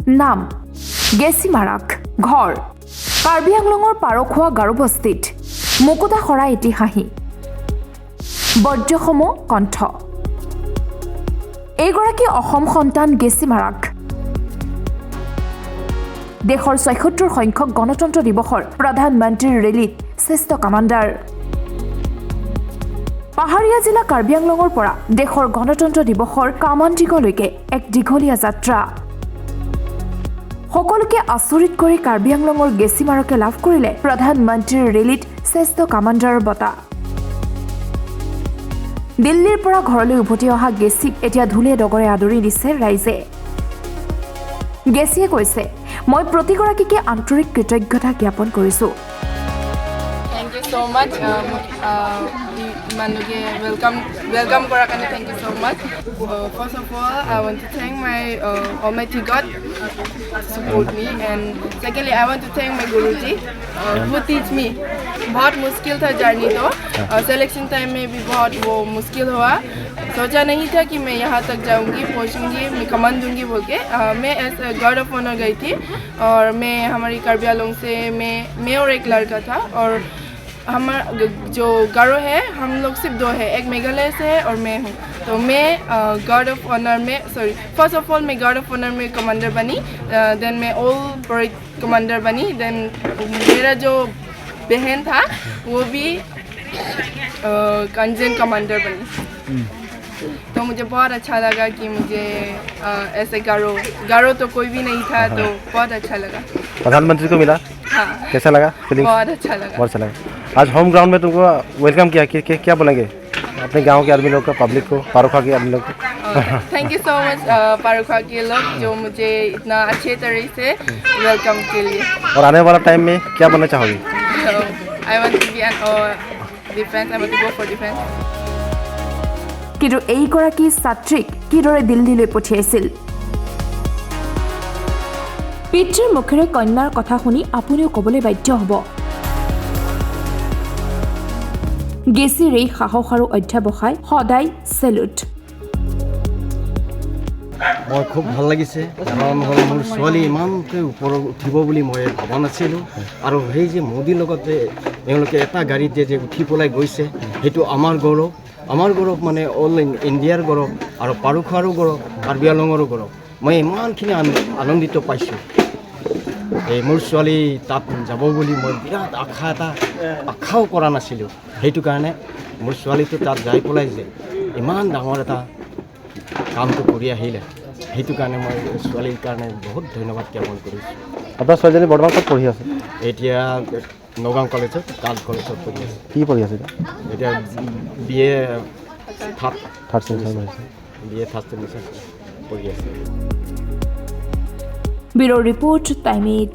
নাম গেছিমাৰাক, ঘৰ কাৰ্বি আংলঙৰ পাৰখোৱা গাৰোবস্তিত, মুকুতা সৰা এটি হাঁহি, বজ্ৰসম কণ্ঠ। এইগৰাকী অসম সন্তান গেছিমাৰাক দেশৰ ৭৬ সংখ্যক গণতন্ত্ৰ দিৱসৰ প্ৰধানমন্ত্ৰীৰ ৰেলীত শ্ৰেষ্ঠ কামাণ্ডাৰ। পাহাৰীয়া জিলা কাৰ্বি আংলঙৰ পৰা দেশৰ গণতন্ত্ৰ দিৱসৰ কামাণ্ডিঙলৈকে এক দীঘলীয়া যাত্ৰা। সকলোকে আচৰিত কৰি কাৰ্বি আংলঙৰ গেছিমাৰকে লাভ কৰিলে প্ৰধানমন্ত্ৰীৰ ৰেলীত শ্ৰেষ্ঠ কামাণ্ডাৰৰ বঁটা। দিল্লীৰ পৰা ঘৰলৈ উভতি অহা গেছিক এতিয়া ধুলে ডগৰে আদৰি দিছে ৰাইজে। গেছিয়ে কৈছে, মই প্ৰতিগৰাকীকে আন্তৰিক কৃতজ্ঞতা জ্ঞাপন কৰিছোঁ। Thank you so much. Manuge welcome kora kane thank you so much. First of all, I want to thank my Almighty God to support me, and secondly, I want to thank my Guruji who teach me. बहुत मुश्किल था journey तो selection time में भी बहुत वो मुश्किल हुआ। सोचा नहीं था कि मैं यहाँ तक जाऊँगी, पहुँचूँगी, मैं कमान दूँगी बोल के। मैं ऐसे गार्ड ऑफ ऑनर गई थी और मैं हमारी कार्बी आंगलोंग से मैं और एक लड़का था, और हमारा जो गारो है हम लोग सिर्फ 2 है, एक मेघालय से है और मैं हूँ। तो मैं गार्ड ऑफ ऑनर में फर्स्ट ऑफ ऑल मैं गार्ड ऑफ ऑनर में कमांडर बनी, देन मैं ऑल परेड कमांडर बनी, देन मेरा जो बहन था वो भी कंजेंट कमांडर बनी। तो मुझे बहुत अच्छा लगा कि मुझे ऐसे गारो तो कोई भी नहीं था, तो बहुत अच्छा लगा। प्रधानमंत्री को मिला, हाँ, कैसा लगा? फीलिंग बहुत अच्छा लगा। बहुत अच्छा लगा। आज होम ग्राउंड में तुमको वेलकम किया, क्या बोलेंगे अपने गांव के आदमी लोग को, पब्लिक को, पारोखा के आदमी लोग को? थैंक यू सो मच पारोखा के लोग जो मुझे इतना अच्छे तरह से वेलकम के लिए। और आने वाला टाइम में क्या बनना चाहोगे? I want to be an defense. I want to go for defense. কিন্তু এইগৰাকী ছাত্ৰীক কিদৰে দিল্লীলৈ পঠিয়াইছিল? পিতৃৰ মুখেৰে কন্যাৰ কথা শুনি আপুনিও ক'বলৈ বাধ্য হ'ব। গেছিৰ এই সাহস আৰু অধ্যাৱসায় সদায় চেলুট। মই খুব ভাল লাগিছে, কাৰণ হ'ল মোৰ ছোৱালী ইমানকৈ ওপৰত উঠিব বুলি মই ভবা নাছিলোঁ। আৰু সেই যে মোদীৰ লগত যে এওঁলোকে এটা গাড়ীতে যে উঠি পেলাই গৈছে, সেইটো আমাৰ গৌৰৱ মানে অল ইণ্ডিয়াৰ গৌৰৱ, আৰু পাৰোখাৰো গৌৰৱ, কাৰ্বি আংলঙৰো গৌৰৱ। মই ইমানখিনি আনন্দিত পাইছোঁ। এই মোৰ ছোৱালী তাত যাব বুলি মই বিৰাট আশাও কৰা নাছিলোঁ। সেইটো কাৰণে মোৰ ছোৱালীটো তাত যাই পেলাই যে ইমান ডাঙৰ এটা কামটো কৰি আহিলে, সেইটো কাৰণে মই ছোৱালীৰ কাৰণে বহুত ধন্যবাদ জ্ঞাপন কৰিছোঁ। আপোনাৰ ছোৱালীজনী বৰ্তমান ক'ত পঢ়ি আছে? এতিয়া নগাঁও কলেজত, কাজ কলেজত পঢ়ি আছে। কি পঢ়ি আছে এতিয়া BA থাৰ্ড ছেমিষ্টাৰ পঢ়ি আছে। Bureau report time 8।